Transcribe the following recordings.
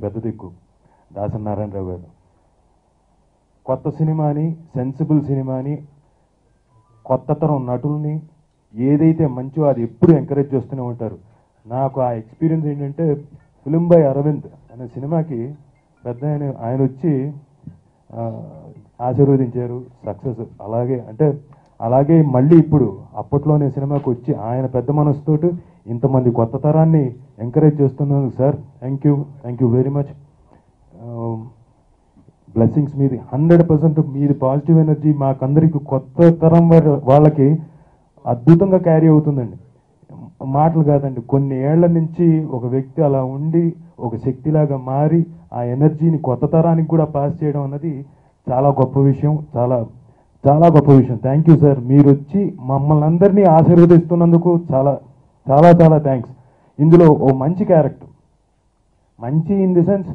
పెద్ద దిక్కు దాసరి నారాయణరావు గారు. కొత్త సినిమాని, సెన్సిబుల్ సినిమాని, కొత్త తరం నటుల్ని ఏదైతే మంచో అది ఎప్పుడు ఎంకరేజ్ చేస్తూనే ఉంటారు. నాకు ఆ ఎక్స్పీరియన్స్ ఏంటంటే ఫిలిం బై అరవింద్ అనే సినిమాకి పెద్ద ఆయన వచ్చి ఆశీర్వదించారు, సక్సెస్. అలాగే మళ్ళీ ఇప్పుడు అప్పట్లోనే సినిమాకి వచ్చి ఆయన పెద్ద మనసుతోటి ఇంతమంది కొత్త తరాన్ని ఎంకరేజ్ చేస్తున్నారు. Sir thank you very much. Blessings మీది 100% మీది పాజిటివ్ ఎనర్జీ మాకందరికి కొత్త తరం వాళ్ళకి అద్భుతంగా క్యారీ అవుతుందండి. మాటలు కాదండి, కొన్ని ఏళ్ల నుంచి ఒక వ్యక్తి అలా ఉండి ఒక శక్తిలాగా మారి ఆ ఎనర్జీని కొత్త తరానికి కూడా పాస్ చేయడం అన్నది చాలా గొప్ప విషయం, చాలా చాలా గొప్ప విషయం. Thank you sir. మీరు వచ్చి మమ్మల్ని అందరినీ ఆశీర్వదిస్తున్నందుకు చాలా చాలా చాలా థ్యాంక్స్. ఇందులో ఓ మంచి క్యారెక్టర్, మంచి ఇన్ ది సెన్స్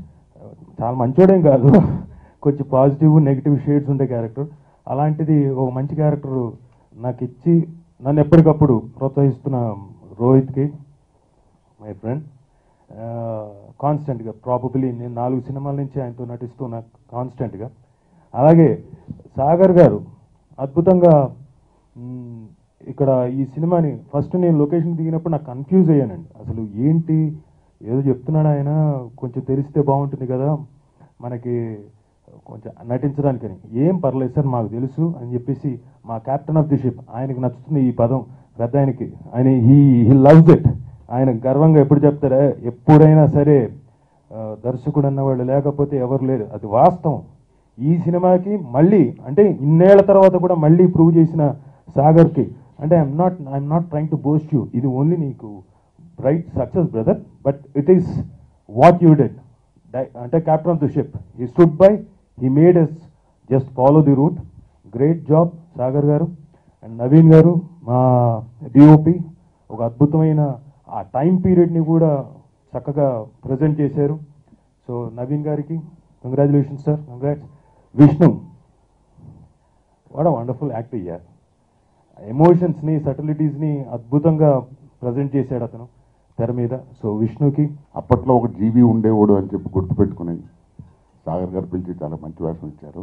చాలా మంచోడేం కాదు, కొంచెం పాజిటివ్ నెగిటివ్ షేడ్స్ ఉండే క్యారెక్టర్. అలాంటిది ఒక మంచి క్యారెక్టర్ నాకు ఇచ్చి నన్ను ఎప్పటికప్పుడు ప్రోత్సహిస్తున్న రోహిత్కి, మై ఫ్రెండ్, కాన్స్టెంట్గా ప్రాబబ్లీ నేను 4 సినిమాల నుంచి ఆయనతో నటిస్తున్నా కాన్స్టెంట్గా. అలాగే సాగర్ గారు అద్భుతంగా ఇక్కడ ఈ సినిమాని ఫస్ట్ నేను లొకేషన్ దిగినప్పుడు నాకు కన్ఫ్యూజ్ అయ్యానండి. అసలు ఏంటి ఏదో చెప్తున్నాడు ఆయన, కొంచెం తెలిస్తే బాగుంటుంది కదా మనకి కొంచెం నటించడానికని. ఏం పర్లేదు సార్ మాకు తెలుసు అని చెప్పేసి మా క్యాప్టెన్ ఆఫ్ ది షిప్, ఆయనకి నచ్చుతుంది ఈ పదం, పెద్ద ఆయనకి, ఆయన హీ లవ్స్ ఇట్. ఆయన గర్వంగా ఎప్పుడు చెప్తారా, ఎప్పుడైనా సరే దర్శకుడు అన్నవాళ్ళు లేకపోతే ఎవరు లేరు, అది వాస్తవం. ఈ సినిమాకి మళ్ళీ అంటే ఇన్నేళ్ల తర్వాత కూడా మళ్ళీ ప్రూవ్ చేసిన సాగర్కి అంటే I'm not trying to boast you, ఇది ఓన్లీ నీకు bright success brother, but it is what you did. అంటే captain of the ship, he stood by, he made us just follow the route. Great job Sagar garu. And Naveen గారు మా DOP, ఒక అద్భుతమైన ఆ time పీరియడ్ని కూడా చక్కగా ప్రజెంట్ చేశారు. సో నవీన్ గారికి congratulations sir, congrats. Vishnu, what a wonderful act అయ్యారు, ఎమోషన్స్ని సటిలిటీస్ని అద్భుతంగా ప్రజెంట్ చేశాడు అతను తెర మీద. సో విష్ణుకి అప్పట్లో ఒక జీవి ఉండేవాడు అని చెప్పి గుర్తుపెట్టుకుని సాగర్ గారు పిలిచి చాలా మంచి వేషం ఇచ్చారు.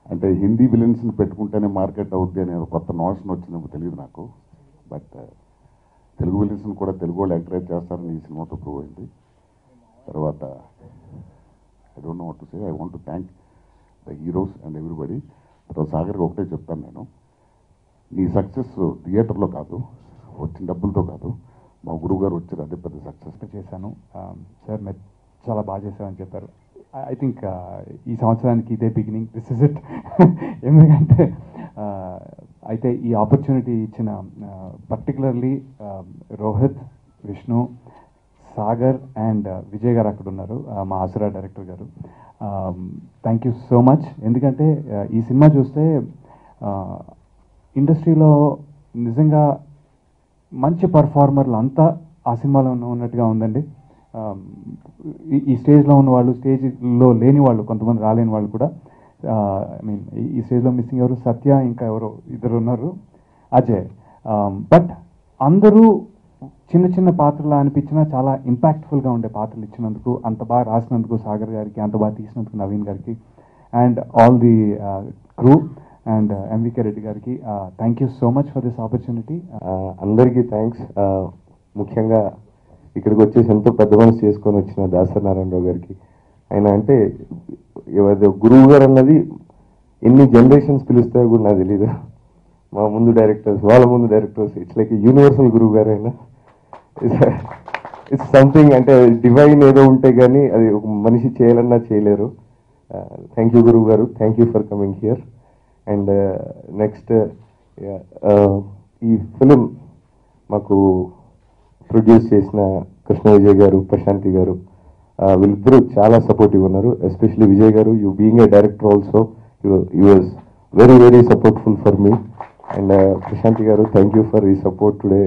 అంటే హిందీ విలన్స్ని పెట్టుకుంటేనే మార్కెట్ అవుద్ది అనే కొత్త నోషన్ వచ్చిందేమో తెలియదు నాకు, బట్ తెలుగు విలన్స్ని కూడా తెలుగు వాళ్ళు ఎంకరేజ్ చేస్తారని ఈ సినిమాతో ప్రూవ్ అయింది. తర్వాత I don't know what to say, I want to thank the heroes and everybody. తర్వాత సాగర్కి ఒకటే చెప్తాను నేను, నీ సక్సెస్ థియేటర్లో కాదు, వచ్చిన డబ్బులతో కాదు, మా గురువు గారు వచ్చారు, అదే పెద్ద సక్సెస్ చేశాను. సార్ మీరు చాలా బాగా చేశారని చెప్పారు. ఐ థింక్ ఈ సంవత్సరానికి ఇదే బిగినింగ్, దిస్ ఇస్ ఇట్. ఎందుకంటే అయితే ఈ ఆపర్చునిటీ ఇచ్చిన పర్టికులర్లీ రోహిత్, విష్ణు, సాగర్ అండ్ విజయ్ గారు అక్కడ ఉన్నారు, మా ఆసురా డైరెక్టర్ గారు. Thank you so much. ఎందుకంటే ఈ సినిమా చూస్తే ఇండస్ట్రీలో నిజంగా మంచి పర్ఫార్మర్లు అంతా ఆ సినిమాలో ఉన్నట్టుగా ఉందండి. ఈ స్టేజ్లో ఉన్న వాళ్ళు, స్టేజ్లో లేని వాళ్ళు, కొంతమంది రాలేని వాళ్ళు కూడా. ఐ మీన్ ఈ స్టేజ్లో మిస్సింగ్ ఎవరు, సత్య, ఇంకా ఎవరో ఇద్దరు ఉన్నారు, అజయ్. బట్ అందరూ చిన్న చిన్న పాత్రలు అనిపించినా చాలా ఇంపాక్ట్ఫుల్గా ఉండే పాత్రలు ఇచ్చినందుకు, అంత బాగా రాసినందుకు సాగర్ గారికి, అంత బాగా తీసినందుకు నవీన్ గారికి, and all the crew and MVK Reddy గారికి thank you so much for this opportunity. అందరికీ థ్యాంక్స్. ముఖ్యంగా ఇక్కడికి వచ్చేసి ఎంతో పెద్ద మనసు చేసుకొని వచ్చిన దాసరి నారాయణరావు గారికి. ఆయన అంటే గురువు గారు అన్నది ఎన్ని జనరేషన్స్ పిలుస్తాయో కూడా నాకు తెలీదు. మా ముందు డైరెక్టర్స్, వాళ్ళ ముందు డైరెక్టర్స్, ఇట్స్ లైక్ యూనివర్సల్ గురువు గారు. అయినా ఇట్స్ సంథింగ్, అంటే డివైన్ ఏదో ఉంటే కానీ అది ఒక మనిషి చేయాలన్నా చేయలేరు. థ్యాంక్ యూ గురువు గారు, thank you for coming here. And next ఈ ఫిలిం మాకు ప్రొడ్యూస్ చేసిన కృష్ణ విజయ్ గారు, ప్రశాంతి గారు, వీళ్ళిద్దరూ చాలా సపోర్టివ్ ఉన్నారు. Especially Vijay garu, you being a director also, you was very very supportful for me. And Prashanthi garu, thank you for ఈ సపోర్ట్. టుడే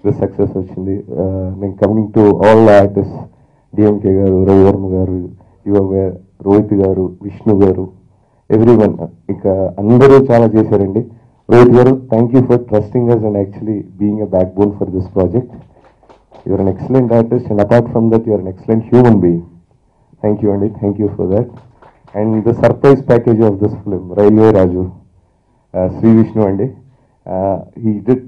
ద సక్సెస్ వచ్చింది. నేను coming to all artist, DMK garu, Ravivarma గారు, రోహిత్ గారు, విష్ణు గారు, ఎవ్రీవన్, ఇక అందరూ చాలా చేశారండి. రోహిత్ గారు, thank you for trusting us and actually being a backbone for this project. you're an excellent artist, and apart from that, you're an excellent human being. Thank you, Andy. Thank you for that. And the surprise package of this film, Railway Raju, Sri Vishnu Andy. He did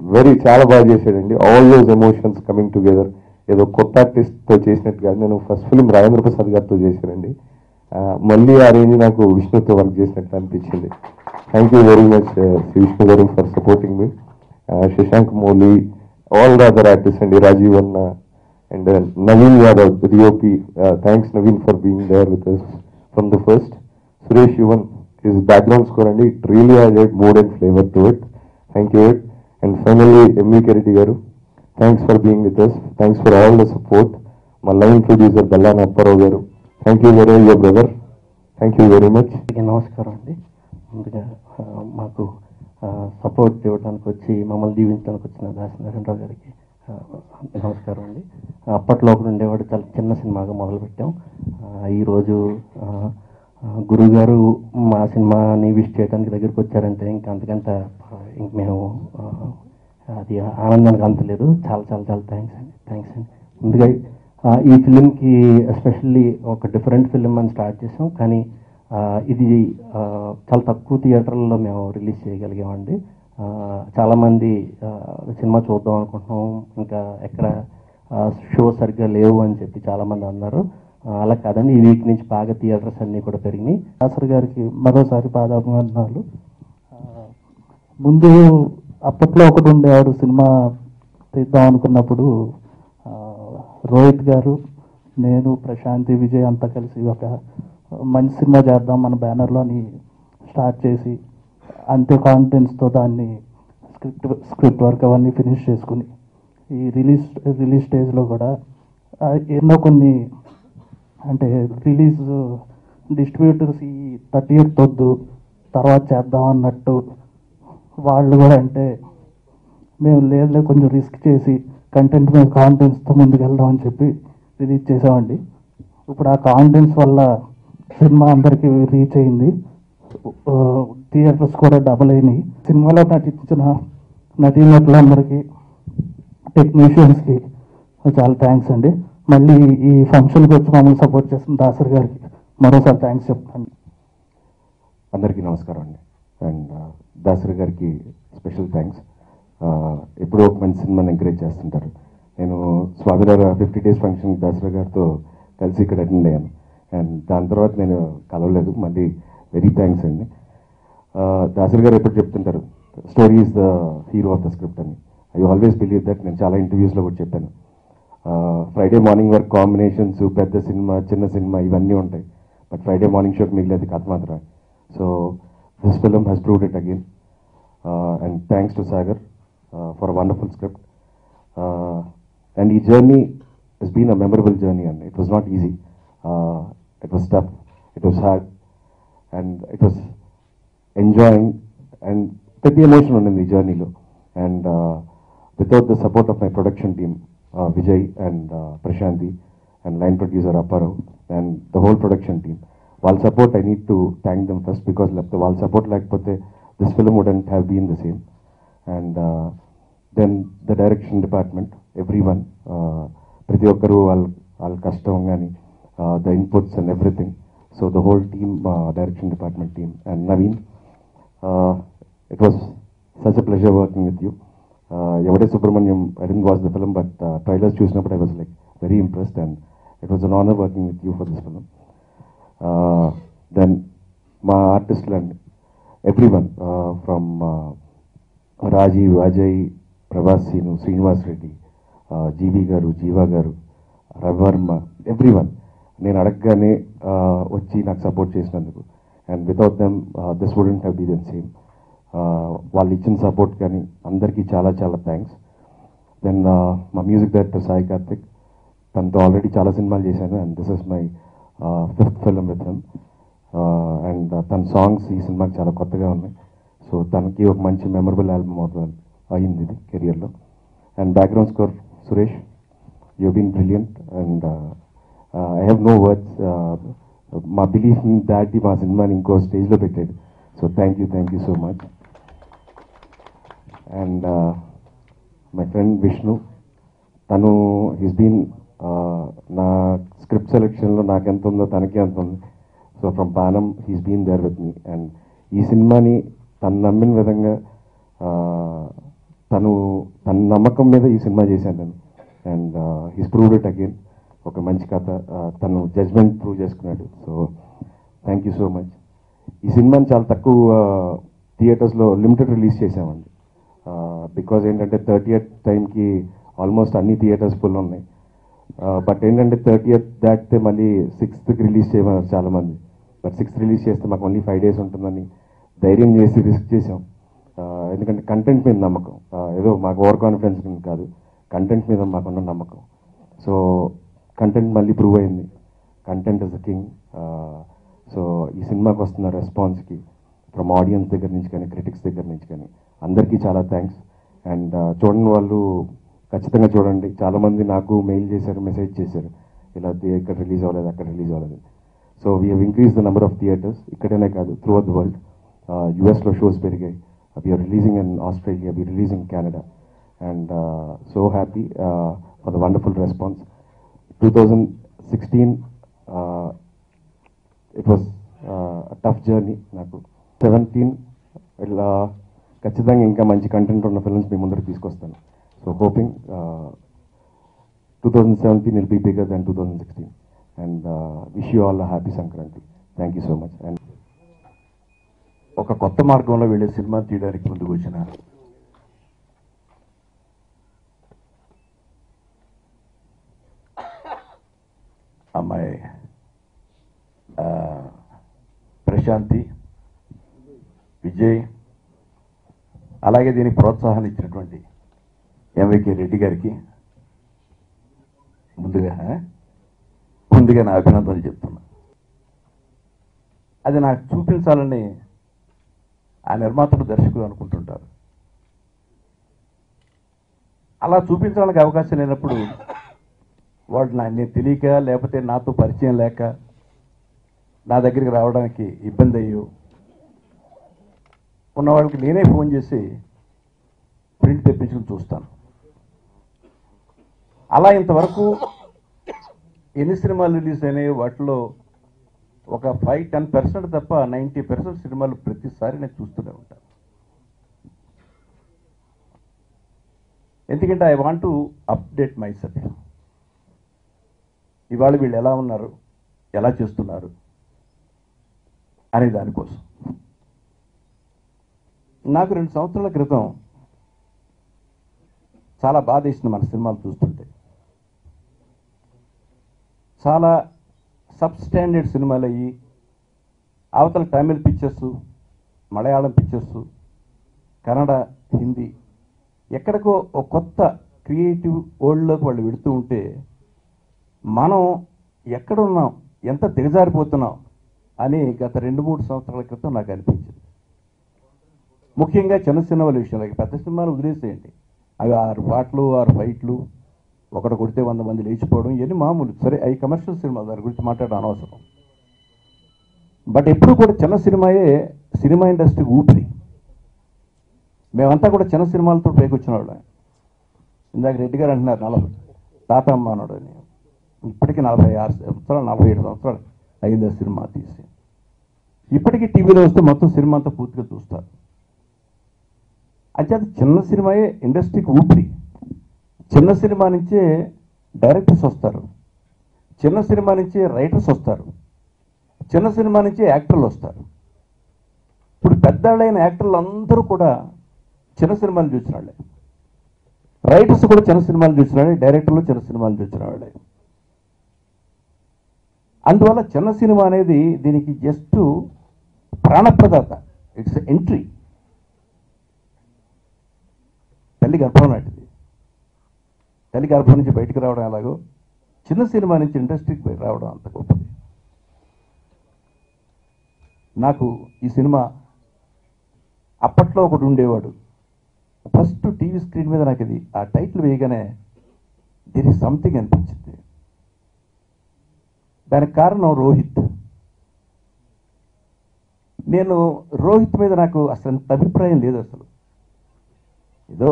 చాలా బాగా చేశాడండి. All those emotions coming together. ఏదో కొత్త ఆర్టిస్ట్తో చేసినట్టు కాదు. నేను first film Rajendra Prasad గారితో చేశానండి. మళ్ళీ ఆ రేంజ్ నాకు విష్ణుతో వర్క్ చేసినట్టు అనిపించింది. Thank you very much Shri Vishnu garu for supporting me. Shashank Mouli, all the other artists, and Rajiv Anna, and Naveen Yadav, the DOP. Thanks Naveen for being there with us from the first. Suresh Yuvan, his background score, and it really added mood and flavor to it. Thank you. And finally, M.V. Reddy Garu, thanks for being with us. Thanks for all the support. My line producer Ballana Apparao Garu, thank you very much, your brother. Thank you very much. నమస్కారం అండి. ముందుగా మాకు support ఇవ్వడానికి వచ్చి మమ్మల్ని దీవించడానికి వచ్చిన దాసనారాయణరావు గారికి నమస్కారం అండి. అప్పట్లో ఒకడు ఉండేవాడు, చాలా చిన్న సినిమాగా మొదలుపెట్టాం. ఈరోజు గురుగారు మా సినిమాని విష్ చేయడానికి దగ్గరికి వచ్చారంటే ఇంక అంతకంత ఇంక మేము అది ఆనందానికి అంతలేదు. చాలా చాలా చాలా థ్యాంక్స్ అండి. ముందుగా ఈ ఫిలింకి ఎస్పెషల్లీ ఒక డిఫరెంట్ ఫిలిం అని స్టార్ట్ చేసాం, కానీ ఇది చాలా తక్కువ థియేటర్లలో మేము రిలీజ్ చేయగలిగామండి. చాలామంది సినిమా చూద్దాం అనుకుంటున్నాం, ఇంకా ఎక్కడ షో సరిగ్గా లేవు అని చెప్పి చాలామంది అన్నారు. అలా కాదండి, ఈ వీక్ నుంచి బాగా థియేటర్స్ అన్నీ కూడా పెరిగినాయి. దాసరి గారికి మరోసారి పాదాభివందనాలు. ముందు అప్పట్లో ఒకటి ఉండేవాడు, సినిమా తీద్దాం అనుకున్నప్పుడు రోహిత్ గారు, నేను, ప్రశాంతి, విజయ్ అంతా కలిసి ఒక మంచి సినిమా చేద్దాం మన బ్యానర్లో అని స్టార్ట్ చేసి అంతే కాన్ఫిడెన్స్తో దాన్ని స్క్రిప్ట్ వర్క్ అవన్నీ ఫినిష్ చేసుకుని ఈ రిలీజ్ స్టేజ్లో కూడా ఎన్నో కొన్ని అంటే రిలీజ్ డిస్ట్రిబ్యూటర్స్ ఈ 38 వద్దు తర్వాత చేద్దాం అన్నట్టు వాళ్ళు కూడా అంటే మేము లేదు కొంచెం రిస్క్ చేసి కంటెంట్ మీద కాన్ఫిడెన్స్తో ముందుకు వెళ్దాం అని చెప్పి రిలీజ్ చేసామండి. ఇప్పుడు ఆ కాన్ఫిడెన్స్ వల్ల సినిమా అందరికీ రీచ్ అయింది, థియేటర్స్ కూడా డబుల్ అయినాయి. సినిమాలో నటించిన నటీనటులందరికీ, టెక్నీషియన్స్కి చాలా థ్యాంక్స్ అండి. మళ్ళీ ఈ ఫంక్షన్కి వచ్చి మమ్మల్ని సపోర్ట్ చేస్తున్న దాసరి గారికి మరోసారి థ్యాంక్స్ చెప్తాను. అందరికీ నమస్కారం అండి. అండ్ దాసరి గారికి స్పెషల్ థ్యాంక్స్. ఎప్పుడో ఒక మంచి సినిమాని ఎంకరేజ్ చేస్తుంటారు. నేను స్వామివారి 50 days ఫంక్షన్ దాసరి గారితో కలిసి ఇక్కడ అటెండ్ అయ్యాను. అండ్ దాని తర్వాత నేను కలవలేదు. మళ్ళీ వెరీ థ్యాంక్స్ అండి. దాసరి గారు ఎప్పుడు చెప్తుంటారు, story is the hero of the script అని. I always believe that. నేను చాలా ఇంటర్వ్యూస్లో కూడా చెప్పాను. ఫ్రైడే మార్నింగ్ వర్క్ కాంబినేషన్స్, పెద్ద సినిమా, చిన్న సినిమా ఇవన్నీ ఉంటాయి, బట్ ఫ్రైడే మార్నింగ్ షోకి మిగిలేదు కథ మాత్రమే. So this film has proved it again. And thanks to Sagar for a wonderful script. And ఈ journey has been a memorable journey, and it was not easy. It was tough, it was hard, and it was enjoying, and pretty emotional in the journey lo. And without the support of my production team, Vijay and Prashanti, and line producer Apparao, and the whole production team, while support, I need to thank them first, because while support lekapothe this film wouldn't have been the same. And then the direction department, everyone, ప్రతి ఒక్కరు వాళ్ళ కష్టం కానీ the inputs and everything. So the whole team, direction department team, and Naveen, it was such a pleasure working with you. Yevade Subramanyam, I didn't watch the film, but trailers చూసినప్పుడు I was like very impressed, and it was an honour working with you for this film. Then మా ఆర్టిస్టులు and everyone from Rajeev, Ajay, Prabhas, Seenu, Srinivas Reddy, GV garu, Jeeva గారు, Ravi Varma, everyone, నేను అడగగానే వచ్చి నాకు support చేసినందుకు. And without them this wouldn't have been same. వాళ్ళు ఇచ్చిన సపోర్ట్ కానీ అందరికీ చాలా చాలా థ్యాంక్స్. దెన్ మా మ్యూజిక్ డైరెక్టర్ సాయి కార్తిక్, తనతో ఆల్రెడీ చాలా సినిమాలు చేశాను, and this is my 5th film with him. And తన సాంగ్స్ ఈ సినిమాకి చాలా కొత్తగా ఉన్నాయి. సో తనకి ఒక మంచి మెమరబుల్ ఆల్బమ్ అవుతుంది అయింది ఇది కెరియర్లో. And background score Suresh, you've been brilliant, and I have no words. My belief in that మా సినిమాని ఇంకో స్టేజ్లో పెట్టాడు. So thank you so much. And my friend Vishnu, తను హీస్ బీన్ నా స్క్రిప్ట్ సెలెక్షన్లో నాకెంత ఉందో తనకి అంత ఉంది. సో ఫ్రమ్ పానం he's been there with me. And ఈ సినిమాని తను నమ్మిన విధంగా తన నమ్మకం మీద ఈ సినిమా చేశాను నేను. And he's proved it again. ఒక మంచి కథ, తను జడ్జ్మెంట్ ప్రూవ్ చేసుకున్నాడు. So thank you so much. ఈ సినిమాని చాలా తక్కువ థియేటర్స్లో లిమిటెడ్ రిలీజ్ చేసామండి. బికాజ్ ఏంటంటే 30th టైంకి ఆల్మోస్ట్ అన్ని థియేటర్స్ ఫుల్ ఉన్నాయి. బట్ ఏంటంటే 30th దాటితే మళ్ళీ 6th రిలీజ్ చేయమన్నారు చాలామంది. బట్ 6th రిలీజ్ చేస్తే మాకు మళ్ళీ 5 days ఉంటుందని ధైర్యం చేసి రిస్క్ చేసాం. ఎందుకంటే కంటెంట్ మీద నమ్మకం, ఏదో మాకు ఓవర్ కాన్ఫిడెన్స్ కాదు, కంటెంట్ మీద మాకున్న నమ్మకం. సో కంటెంట్ మళ్ళీ ప్రూవ్ అయింది. Content is the king. So ఈ సినిమాకి వస్తున్న రెస్పాన్స్కి ఫ్రమ్ ఆడియన్స్ దగ్గర నుంచి కానీ క్రిటిక్స్ దగ్గర నుంచి కానీ అందరికీ చాలా థ్యాంక్స్. అండ్ చూడని వాళ్ళు ఖచ్చితంగా చూడండి. చాలామంది నాకు మెయిల్ చేశారు, మెసేజ్ చేశారు, ఇలా ఇక్కడ రిలీజ్ అవ్వలేదు, అక్కడ రిలీజ్ అవ్వలేదు. So we have increase the number of theatres. ఇక్కడనే కాదు, త్రూ అవుట్ ద వరల్డ్. యూఎస్లో షోస్ పెరిగాయి. We're releasing in Australia, we're releasing Canada. And so happy for the wonderful response. 2016 it was tough journey నాకు. 17 ఇలా ఖచ్చితంగా ఇంకా మంచి content ఉన్న ఫిల్మ్స్ మీ ముందరికి తీసుకొస్తాను. So hoping 2017 will be bigger than 2016. And wish you all happy Sankranti. Thank you so much. And ఒక కొత్త మార్గంలో వెళ్ళే సినిమా తీయడానికి ముందుకు వచ్చిన అమ్మాయి ప్రశాంతి, విజయ్, అలాగే దీనికి ప్రోత్సాహాన్ని ఇచ్చినటువంటి ఎంవికే రెడ్డి గారికి ముందుగా నా అభినందనలు చెప్తున్నా. అది నాకు చూపించాలని ఆ నిర్మాతలు, దర్శకులు అనుకుంటుంటారు. అలా చూపించడానికి అవకాశం లేనప్పుడు వాడు నేను తెలియక, లేకపోతే నాతో పరిచయం లేక నా దగ్గరికి రావడానికి ఇబ్బంది అయ్యో ఉన్న వాళ్ళకి నేనే ఫోన్ చేసి ప్రింట్ తెప్పించుకుని చూస్తాను. అలా ఇంతవరకు ఎన్ని సినిమాలు రిలీజ్ అయినాయో వాటిలో ఒక 5-10% తప్ప 90% సినిమాలు ప్రతిసారి నేను చూస్తూనే ఉంటాను. ఎందుకంటే I want to update my self. ఇవాళ వీళ్ళు ఎలా ఉన్నారు, ఎలా చేస్తున్నారు అనే దానికోసం. నాకు 2 సంవత్సరాల క్రితం చాలా బాధ వేసింది మన సినిమాలు చూస్తుంటే. చాలా సబ్స్టాండర్డ్ సినిమాలు అయ్యి అవతల తమిళ్ పిక్చర్సు, మలయాళం పిక్చర్సు, కన్నడ, హిందీ ఎక్కడికో ఒక కొత్త క్రియేటివ్ వరల్డ్లోకి వాళ్ళు వెళుతూ ఉంటే మనం ఎక్కడున్నాం, ఎంత దిగజారిపోతున్నాం అని గత 2-3 సంవత్సరాల క్రితం నాకు అనిపించింది. ముఖ్యంగా చిన్న సినిమాల విషయంలో. పెద్ద సినిమాలు వదిలేసేయండి, అవి 6 పాటలు 6 ఫైట్లు, ఒకటి కొడితే 100 మంది లేచిపోవడం, ఇవన్నీ మామూలు. సరే, అవి కమర్షియల్ సినిమాలు, దాని గురించి మాట్లాడడం అనవసరం. బట్ ఎప్పుడు కూడా చిన్న సినిమాయే సినిమా ఇండస్ట్రీకి ఊపిరి. మేమంతా కూడా చిన్న సినిమాలతో పైకి వచ్చిన వాళ్ళం. ఇందాక రెడ్డి గారు అంటున్నారు 40 తాత అమ్మ అన్నాడు అని. ఇప్పటికీ 46 సంవత్సరాలు 47 సంవత్సరాలు అయింది ఆ సినిమా తీసి. ఇప్పటికీ టీవీలో వస్తే మొత్తం సినిమా అంతా పూర్తిగా చూస్తారు. అంటే అది చిన్న సినిమాయే ఇండస్ట్రీకి ఊపిరి. చిన్న సినిమా నుంచే డైరెక్టర్స్ వస్తారు, చిన్న సినిమా నుంచే రైటర్స్ వస్తారు, చిన్న సినిమా నుంచే యాక్టర్లు వస్తారు. ఇప్పుడు పెద్దవాళ్ళైన యాక్టర్లు అందరూ కూడా చిన్న సినిమాలు చూసిన వాళ్ళే, రైటర్స్ కూడా చిన్న సినిమాలు చూసిన వాళ్ళే, డైరెక్టర్లు చిన్న సినిమాలు చూసిన వాళ్ళే. అందువల్ల చిన్న సినిమా అనేది దీనికి జస్ట్ ప్రాణప్రదాత, ఇట్స్ ఎంట్రీ. తల్లి గర్భం లాంటిది. తల్లి గర్భం నుంచి బయటకు రావడం ఎలాగో చిన్న సినిమా నుంచి ఇండస్ట్రీకి బయట రావడం అంత గొప్పది. నాకు ఈ సినిమా అప్పట్లో ఒకటి ఉండేవాడు, ఫస్ట్ టీవీ స్క్రీన్ మీద నాకు ఇది ఆ టైటిల్ వేయగానే దేర్ ఈజ్ సంథింగ్ అనిపించింది. దానికి కారణం రోహిత్. నేను రోహిత్ మీద నాకు అసలు అంత అభిప్రాయం లేదు. అసలు ఏదో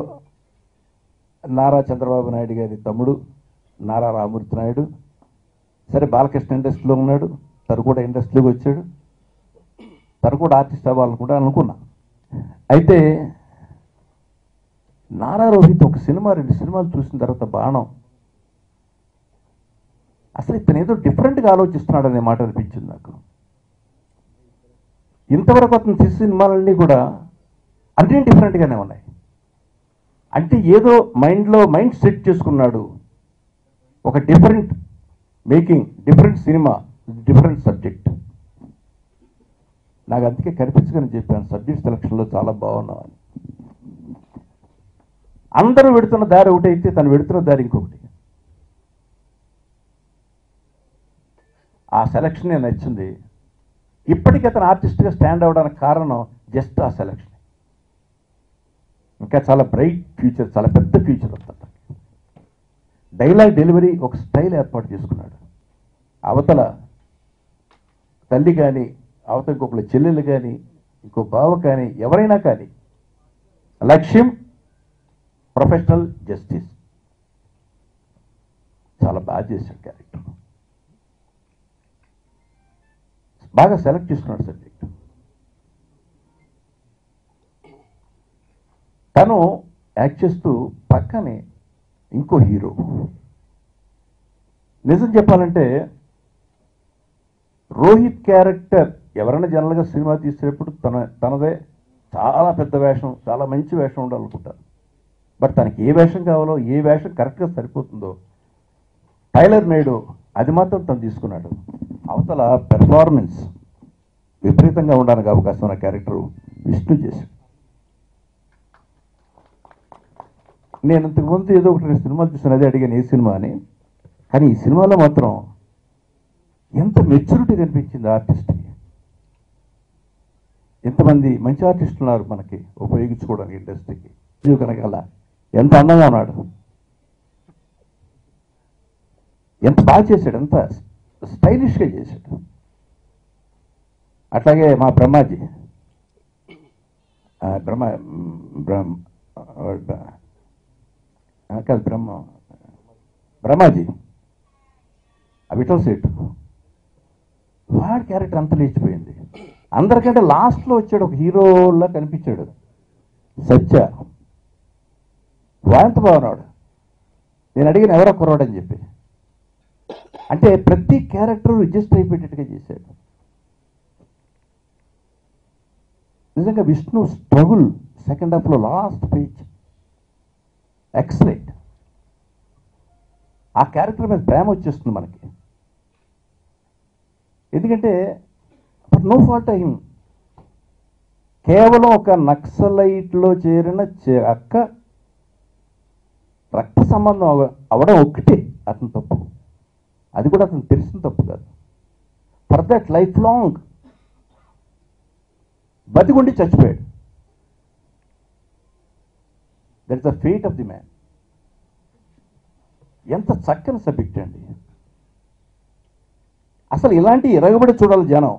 నారా చంద్రబాబు నాయుడు గారి తమ్ముడు నారా రామూర్తి నాయుడు. సరే, బాలకృష్ణ ఇండస్ట్రీలో ఉన్నాడు, తను కూడా ఇండస్ట్రీలోకి వచ్చాడు, తను కూడా ఆర్టిస్ట్ అవ్వాలని కూడా అనుకున్నా. అయితే నారా రోహిత్ ఒక సినిమా 2 సినిమాలు చూసిన తర్వాత బాణం, అసలు ఇతను ఏదో డిఫరెంట్గా ఆలోచిస్తున్నాడు అనే మాట అనిపించింది నాకు. ఇంతవరకు అతను తీసిన సినిమాలన్నీ కూడా అన్నీ డిఫరెంట్గానే ఉన్నాయి. అంటే ఏదో మైండ్ సెట్ చేసుకున్నాడు, ఒక different making, different cinema, different subject. నాకు అందుకే కనిపించగానే చెప్పాను, సబ్జెక్ట్ సెలక్షన్లో చాలా బాగున్నావు అని. అందరూ వెడుతున్న దారి ఒకటి అయితే తను వెడుతున్న దారి ఇంకొకటి. ఆ సెలక్షన్ నేను నచ్చింది. ఇప్పటికీ అతను ఆర్టిస్ట్గా స్టాండ్ అవ్వడానికి కారణం జస్ట్ ఆ సెలక్షన్. ఇంకా చాలా బ్రైట్ ఫ్యూచర్, చాలా పెద్ద ఫ్యూచర్ వస్తుంది. డైలాగ్ డెలివరీ ఒక స్టైల్ ఏర్పాటు చేసుకున్నాడు. అవతల తల్లి కానీ, అవతల ఇంకొకళ్ళ చెల్లెలు కానీ, ఇంకో బావ కానీ, ఎవరైనా కానీ లక్ష్యం ప్రొఫెషనల్ జస్టిస్. చాలా బాగా చేశాడు క్యారెక్టర్, బాగా సెలెక్ట్ చేసుకున్నాడు సబ్జెక్ట్. తను యాక్ట్ చేస్తూ పక్కనే ఇంకో హీరో. నిజం చెప్పాలంటే రోహిత్ క్యారెక్టర్ ఎవరైనా జనరల్గా సినిమా తీసేటప్పుడు తనదే చాలా పెద్ద వేషం, చాలా మంచి వేషం ఉండాలనుకుంటారు. బట్ తనకి ఏ వేషం కావాలో, ఏ వేషం కరెక్ట్గా సరిపోతుందో టైలర్ మేడు అది మాత్రం తను తీసుకున్నాడు. అవతల పెర్ఫార్మెన్స్ విపరీతంగా ఉండడానికి అవకాశం ఉన్న క్యారెక్టర్ విష్ణు చేశాడు. నేను ఇంతకుముందు ఏదో ఒకటి 2 సినిమాలు చూసాను, అదే అడిగాను ఏ సినిమా అని. కానీ ఈ సినిమాలో మాత్రం ఎంత మెచ్యూరిటీ కనిపించింది ఆర్టిస్ట్కి. ఎంతమంది మంచి ఆర్టిస్టులు ఉన్నారు మనకి ఉపయోగించుకోవడానికి ఇండస్ట్రీకి. ఇది కనుక ఎంత అందంగా ఉన్నాడు, ఎంత బాగా చేశాడు, ఎంత స్టైలిష్గా చేశాడు. అట్లాగే మా బ్రహ్మాజీ, బ్రహ్మాజీ విఠల్ సేట్, వాడి క్యారెక్టర్ అంత లేచిపోయింది. అందరికంటే లాస్ట్లో వచ్చాడు, ఒక హీరోలా కనిపించాడు సత్య. వాడంత బాగున్నాడు. నేను అడిగిన ఎవరో కుర్రాడని చెప్పి, అంటే ప్రతి క్యారెక్టర్ రిజిస్టర్ అయిపోయేటట్టుగా చేశాడు. నిజంగా విష్ణు స్ట్రగుల్ సెకండ్ హాఫ్లో లాస్ట్ పేజ్ ఎక్సలెంట్. ఆ క్యారెక్టర్ మీద ప్రేమ వచ్చేస్తుంది మనకి. ఎందుకంటే నో ఫాల్ట్ హిమ్, కేవలం ఒక నక్సలైట్లో చేరిన అక్క రక్త సంబంధం అవడం ఒక్కటే అతని తప్పు. అది కూడా అతను తెలిసిన తప్పు కాదు. ఫర్ దట్ లైఫ్ లాంగ్ బతికుండి చచ్చిపోయాడు. That is the fate of the man. ఎంత చక్కని సబ్జెక్ట్ అండి. అసలు ఇలాంటి ఎరగబడి చూడాలి జనం.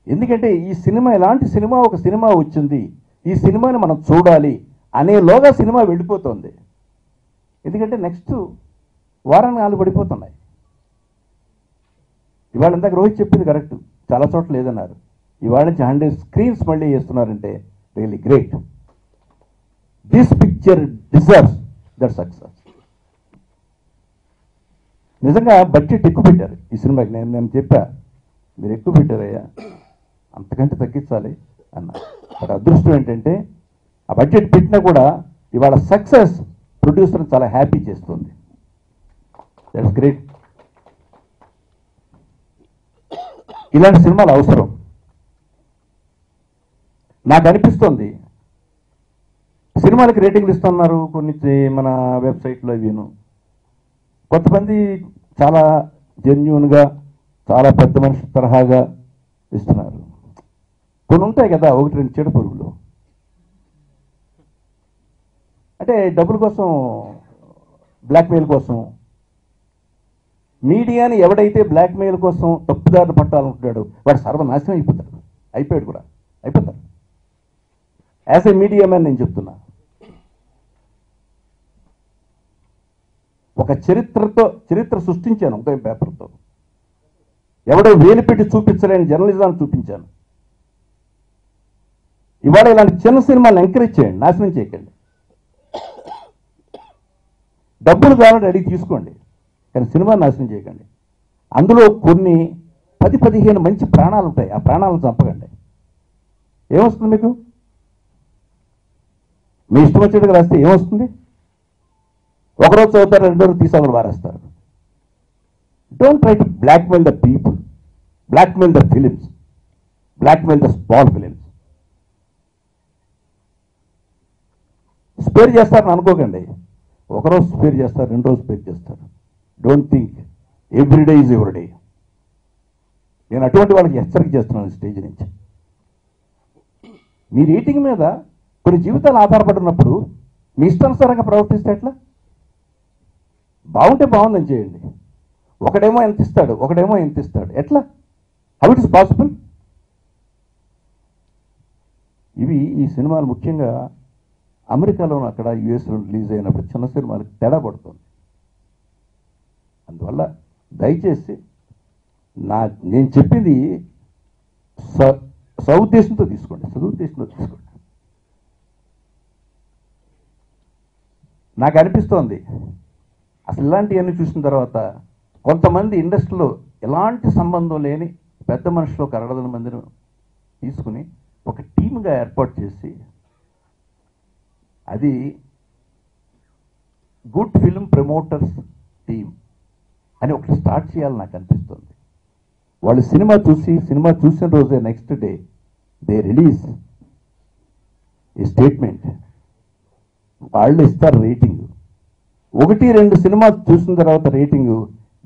ఎందుకంటే ఈ సినిమా ఎలాంటి సినిమా, ఒక సినిమా వచ్చింది, ఈ సినిమాని మనం చూడాలి అనేలోగా సినిమా వెళ్ళిపోతుంది. ఎందుకంటే నెక్స్ట్ వారానికి 4 పడిపోతున్నాయి. ఇవాళ ఇందాక రోహిత్ చెప్పింది కరెక్ట్, చాలా చోట్ల లేదన్నారు. ఇవాళ నుంచి 100 స్క్రీన్స్ మళ్ళీ చేస్తున్నారంటే really great. This picture deserves that success. నిజంగా బడ్జెట్ ఎక్కువ పెట్టారు ఈ సినిమాకి. నేను చెప్పా, మీరు ఎక్కువ పెట్టారయ్యా, అంతకంటే తగ్గించాలి అన్న. బట్ అదృష్టం ఏంటంటే ఆ బడ్జెట్ పెట్టినా కూడా ఇవాళ సక్సెస్ ప్రొడ్యూసర్ చాలా హ్యాపీ చేస్తుంది. That's great. ఇలాంటి సినిమాలు అవసరం. నాకు అనిపిస్తుంది సినిమాలకి రేటింగ్లు ఇస్తున్నారు కొన్ని మన వెబ్సైట్లో. ఇవిను కొంతమంది చాలా జెన్యూన్గా, చాలా పెద్ద మనిషి తరహాగా ఇస్తున్నారు. కొన్ని ఉంటాయి కదా 1-2 చెడు పురుగులు, అంటే డబ్బుల కోసం, బ్లాక్మెయిల్ కోసం. మీడియాని ఎవడైతే బ్లాక్మెయిల్ కోసం తప్పుదారులు పట్టాలనుకుంటాడో వాడు సర్వనాశనం అయిపోతాడు. అయిపోయాడు కూడా, అయిపోతారు. యాజ్ ఏ మీడియా మ్యాన్ నేను చెప్తున్నా, ఒక చరిత్ర సృష్టించాను ఉదయం పేపర్తో. ఎవడో వేలు పెట్టి చూపించలేని జర్నలిజాన్ని చూపించాను. ఇవాళ ఇలాంటి చిన్న సినిమాలను ఎంకరేజ్ చేయండి, నాశనం చేయకండి. డబ్బులు కావాలంటే అడిగి తీసుకోండి, కానీ సినిమాని నాశనం చేయకండి. అందులో కొన్ని 10-15 మంచి ప్రాణాలు ఉంటాయి, ఆ ప్రాణాలను చంపకండి. ఏమొస్తుంది మీకు? మీ ఇష్టం వచ్చేట్టుగా రాస్తే ఏమొస్తుంది? ఒకరోజు చదువుతారు, రెండో రోజు తీసి వారేస్తారు. Don't try to blackmail the people, blackmail the films, blackmail the small films. Spare చేస్తారని అనుకోకండి. ఒకరోజు స్పేర్ చేస్తారు, రెండో రోజు స్పేర్ చేస్తారు. Don't think everyday is everyday. నేను అటువంటి వాళ్ళకి హెచ్చరిక చేస్తున్నాను స్టేజ్ నుంచి. మీ రేటింగ్ మీద కొన్ని జీవితాలు ఆధారపడినప్పుడు మీ ఇష్టానుసారంగా ప్రవర్తిస్తే ఎట్లా? బాగుంటే బాగుందని చేయండి. ఒకడేమో ఎంత ఇస్తాడు, ఒకడేమో ఎంత ఇస్తాడు, ఎట్లా? How it is possible? ఈ సినిమాలు ముఖ్యంగా అమెరికాలోనూ అక్కడ యుఎస్లో రిలీజ్ అయినప్పుడు చిన్న సినిమాలకు తేడా పడుతుంది. అందువల్ల దయచేసి నేను చెప్పింది సదుద్దేశంతో తీసుకోండి, సదుద్దేశంతో తీసుకోండి. నాకు అనిపిస్తోంది అసలు ఇలాంటివన్నీ చూసిన తర్వాత కొంతమంది ఇండస్ట్రీలో ఎలాంటి సంబంధం లేని పెద్ద మనుషులు ఒక 600 మందిని తీసుకుని ఒక టీమ్గా ఏర్పాటు చేసి అది గుడ్ ఫిల్మ్ ప్రమోటర్స్ టీమ్ అని ఒకటి స్టార్ట్ చేయాలని నాకు అనిపిస్తుంది. వాళ్ళు సినిమా చూసిన రోజే నెక్స్ట్ డే దే రిలీజ్ ఈ స్టేట్మెంట్. వాళ్ళు ఇస్తారు రేటింగ్. 1-2 సినిమా చూసిన తర్వాత రేటింగ్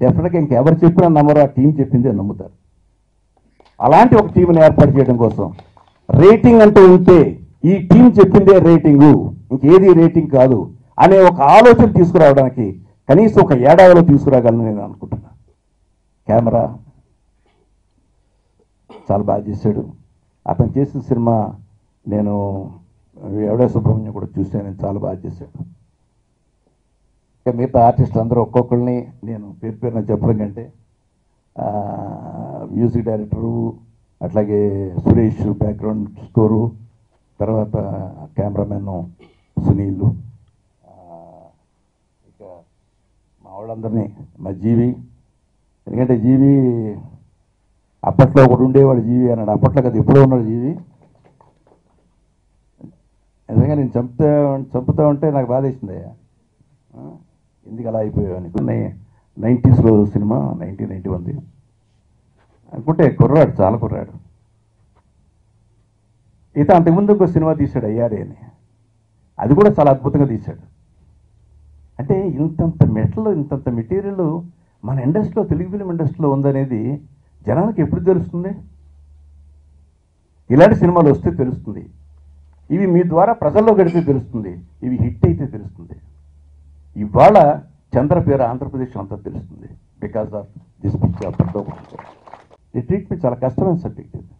డెఫినెట్గా ఇంకెవరు చెప్పినా నమ్మరు, ఆ టీం చెప్పిందే నమ్ముతారు. అలాంటి ఒక టీంని ఏర్పాటు చేయడం కోసం రేటింగ్ అంటూ ఉంటే ఈ టీం చెప్పిందే రేటింగు, ఇంకేది రేటింగ్ కాదు అనే ఒక ఆలోచన తీసుకురావడానికి కనీసం ఒక ఏడాదిలో తీసుకురాగలను నేను అనుకుంటున్నా. కెమెరా చాలా బాగా చేశాడు. అతను చేసిన సినిమా నేను ఎవడే సుబ్రహ్మణ్యం కూడా చూసాను, నేను చాలా బాగా చేశాడు. ఇక మిగతా ఆర్టిస్టులు అందరూ ఒక్కొక్కరిని నేను పేరున చెప్పడం కంటే మ్యూజిక్ డైరెక్టరు, అట్లాగే సురేష్ బ్యాక్గ్రౌండ్ స్కోరు, తర్వాత కెమెరామెన్ సునీల్, ఇక మా వాళ్ళందరినీ, మా జీవి. ఎందుకంటే జీవి అప్పట్లో ఒకడు ఉండేవాడు, జీవి అన్నాడు. అప్పట్లో కదా ఎప్పుడో ఉన్నాడు జీవి. నిజంగా నేను చంపుతా ఉంటే నాకు బాధ వేసింది. ఎందుకు అలా అయిపోయావు అని. 90s సినిమా 1991 అనుకుంటే కుర్రాడు, చాలా కుర్రాడు. ఇతను అంతకుముందు ఒక సినిమా తీశాడు అయ్యారే అని, అది కూడా చాలా అద్భుతంగా తీశాడు. అంటే ఇంతంత మెటీరియల్ మన ఇండస్ట్రీలో, తెలుగు ఫిలిం ఇండస్ట్రీలో ఉందనేది జనానికి ఎప్పుడు తెలుస్తుంది? ఇలాంటి సినిమాలు వస్తే తెలుస్తుంది. ఇవి మీ ద్వారా ప్రజల్లో గడితే తెలుస్తుంది. ఇవి హిట్ అయితే తెలుస్తుంది. ఇవాళ చంద్ర పేరు ఆంధ్రప్రదేశ్ అంతా తెలుస్తుంది బికాస్ ఆఫ్ దిస్ పిక్చర్. ఈ ట్రీట్మెంట్ చాలా కష్టమైన సబ్జెక్ట్ ఇది,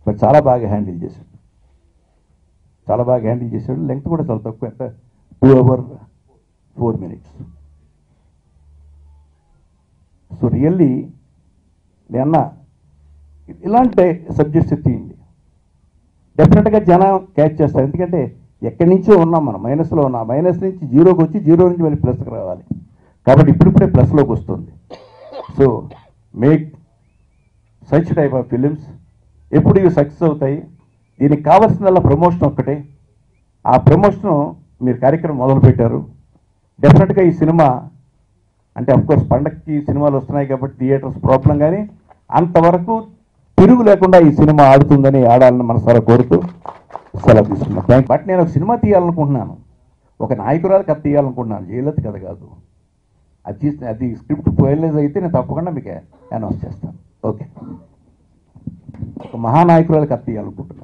బట్ చాలా బాగా హ్యాండిల్ చేశాడు. లెంగ్త్ కూడా చాలా తక్కువ, ఎంత 2 hours 4 minutes. సో రియల్లీ నేను ఇలాంటి సబ్జెక్ట్స్ తీయండి, డెఫినెట్గా జనం క్యాచ్ చేస్తారు. ఎందుకంటే ఎక్కడి నుంచో ఉన్నాం మనం, మైనస్లో ఉన్నాం. మైనస్ నుంచి జీరోకి వచ్చి, జీరో నుంచి మళ్ళీ ప్లస్కి రావాలి. కాబట్టి ఇప్పుడిప్పుడే ప్లస్లోకి వస్తుంది. So make such type of films. ఎప్పుడు ఇవి సక్సెస్ అవుతాయి. దీనికి కావాల్సిన ప్రమోషన్ ఒక్కటే. ఆ ప్రమోషన్ మీరు కార్యక్రమం మొదలుపెట్టారు. డెఫినెట్గా ఈ సినిమా అంటే అఫ్కోర్స్ పండగకి సినిమాలు వస్తున్నాయి కాబట్టి థియేటర్స్ ప్రాబ్లం, కానీ అంతవరకు తిరుగు లేకుండా ఈ సినిమా ఆడాలని మనసారా కోరుతూ సెలవు తీసుకున్నాను. బట్ నేను ఒక సినిమా తీయాలనుకుంటున్నాను, ఒక నాయకురాలు కథ తీయాలనుకుంటున్నాను, జయలలిత కథ కాదు. అది స్క్రిప్ట్ ఫైనలైజ్ అయితే నేను తప్పకుండా మీకు అనౌన్స్ చేస్తాను. ఓకే, ఒక మహానాయకురాలు కథ తీయాలనుకుంటున్నాను.